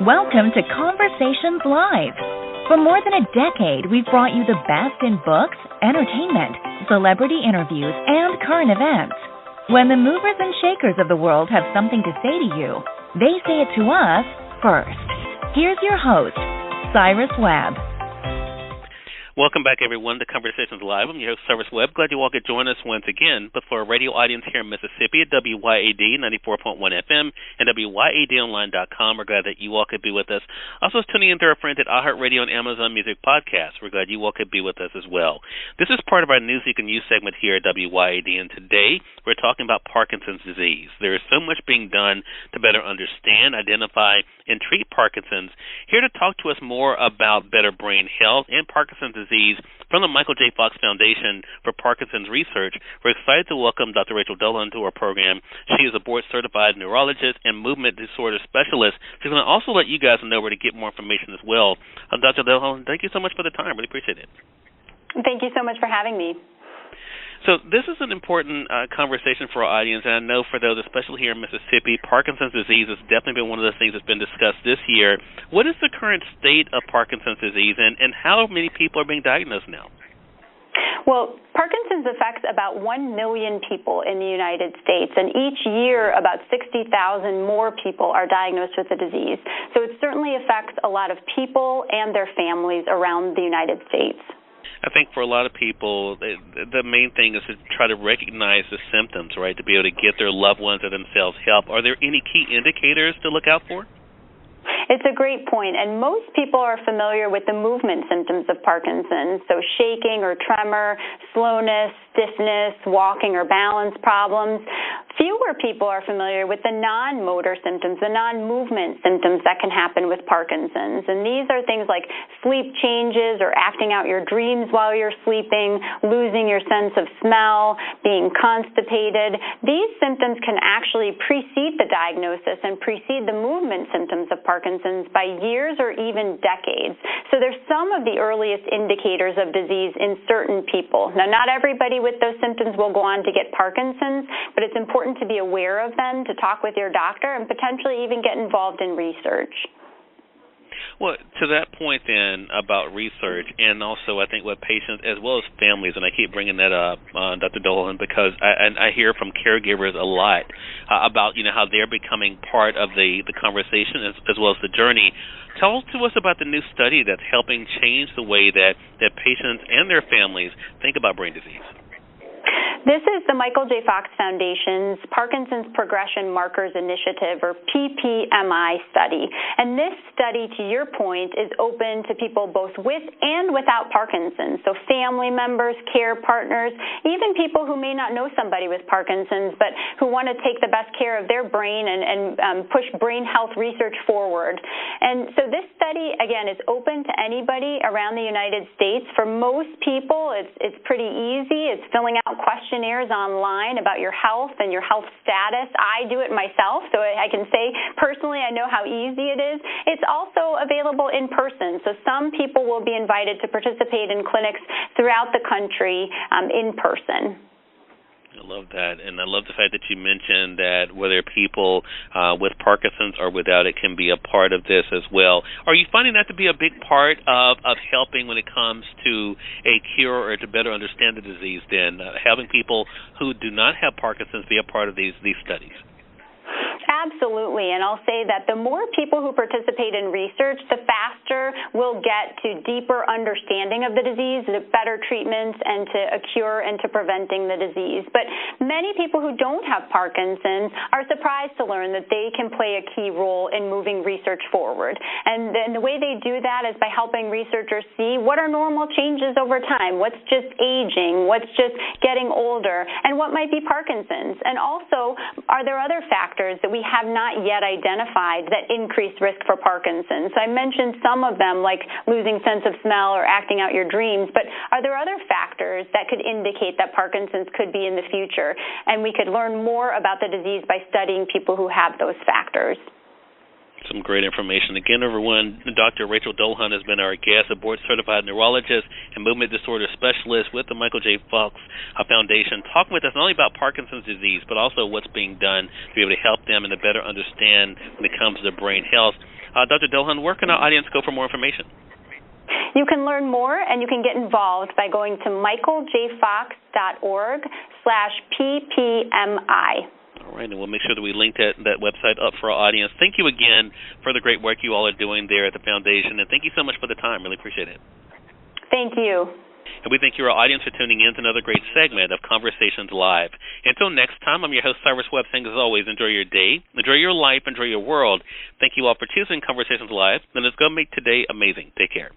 Welcome to Conversations Live. For more than a decade, we've brought you the best in books, entertainment, celebrity interviews, and current events. When the movers and shakers of the world have something to say to you, they say it to us first. Here's your host, Cyrus Webb. Welcome back, everyone, to Conversations Live. I'm your host, Cyrus Webb. Glad you all could join us once again. But for our radio audience here in Mississippi at WYAD 94.1 FM and WYADonline.com, we're glad that you all could be with us. Also, tuning in to our friends at iHeartRadio and Amazon Music Podcasts. We're glad you all could be with us as well. This is part of our News You Can Use segment here at WYAD, and today we're talking about Parkinson's disease. There is so much being done to better understand, identify, and treat Parkinson's. Here to talk to us more about better brain health and Parkinson's disease from the Michael J. Fox Foundation for Parkinsons Research, we're excited to welcome Dr. Rachel Dolhun to our program. She is a board-certified neurologist and movement disorder specialist. She's going to also let you guys know where to get more information as well. Dr. Dolhun, thank you so much for the time. Really appreciate it. Thank you so much for having me. So this is an important conversation for our audience, and I know for those, especially here in Mississippi, Parkinson's disease has definitely been one of the things that's been discussed this year. What is the current state of Parkinson's disease, and how many people are being diagnosed now? Well, Parkinson's affects about 1 million people in the United States, and each year about 60,000 more people are diagnosed with the disease. So it certainly affects a lot of people and their families around the United States. I think for a lot of people, the main thing is to try to recognize the symptoms, right, to be able to get their loved ones or themselves help. Are there any key indicators to look out for? It's a great point, and most people are familiar with the movement symptoms of Parkinson's, so shaking or tremor, slowness, stiffness, walking or balance problems. Fewer people are familiar with the non-motor symptoms, the non-movement symptoms that can happen with Parkinson's, and these are things like sleep changes or acting out your dreams while you're sleeping, losing your sense of smell, being constipated. These symptoms can actually precede the diagnosis and precede the movement symptoms of Parkinson's by years or even decades. So there's some of the earliest indicators of disease in certain people. Now, not everybody with those symptoms will go on to get Parkinson's, but it's important to be aware of them, to talk with your doctor, and potentially even get involved in research. Well, to that point then about research, and also I think with patients as well as families, and I keep bringing that up, Dr. Dolhun, because I hear from caregivers a lot about how they're becoming part of the conversation as well as the journey. Tell to us about the new study that's helping change the way that patients and their families think about brain disease. This is the Michael J. Fox Foundation's Parkinson's Progression Markers Initiative, or PPMI study. And this study, to your point, is open to people both with and without Parkinson's, so family members, care partners, even people who may not know somebody with Parkinson's, but who want to take the best care of their brain and push brain health research forward. And so this study, again, is open to anybody around the United States. For most people, it's pretty easy. It's filling out questionnaires online about your health and your health status. I do it myself, so I can say personally I know how easy it is. It's also available in person, so some people will be invited to participate in clinics throughout the country in person. I love that, and I love the fact that you mentioned that whether people with Parkinson's or without it can be a part of this as well. Are you finding that to be a big part of helping when it comes to a cure or to better understand the disease then, having people who do not have Parkinson's be a part of these studies? Absolutely, and I'll say that the more people who participate in research, the faster we'll get to deeper understanding of the disease, the better treatments, and to a cure and to preventing the disease. But many people who don't have Parkinson's are surprised to learn that they can play a key role in moving research forward. And then the way they do that is by helping researchers see what are normal changes over time, what's just aging, what's just getting older, and what might be Parkinson's. And also, are there other factors that we have not yet identified that increase risk for Parkinson's? So I mentioned some of them, like losing sense of smell or acting out your dreams, but are there other factors that could indicate that Parkinson's could be in the future? And we could learn more about the disease by studying people who have those factors. Some great information. Again, everyone, Dr. Rachel Dolhun has been our guest, a board-certified neurologist and movement disorder specialist with the Michael J. Fox Foundation, talking with us not only about Parkinson's disease, but also what's being done to be able to help them and to better understand when it comes to brain health. Dr. Dolhun, where can our audience go for more information? You can learn more and you can get involved by going to michaeljfox.org/ppmi. All right, and we'll make sure that we link that website up for our audience. Thank you again for the great work you all are doing there at the Foundation, and thank you so much for the time. Really appreciate it. Thank you. And we thank you, our audience, for tuning in to another great segment of Conversations Live. Until next time, I'm your host, Cyrus Webb, saying as always, enjoy your day, enjoy your life, enjoy your world. Thank you all for choosing Conversations Live, and let's go make today amazing. Take care.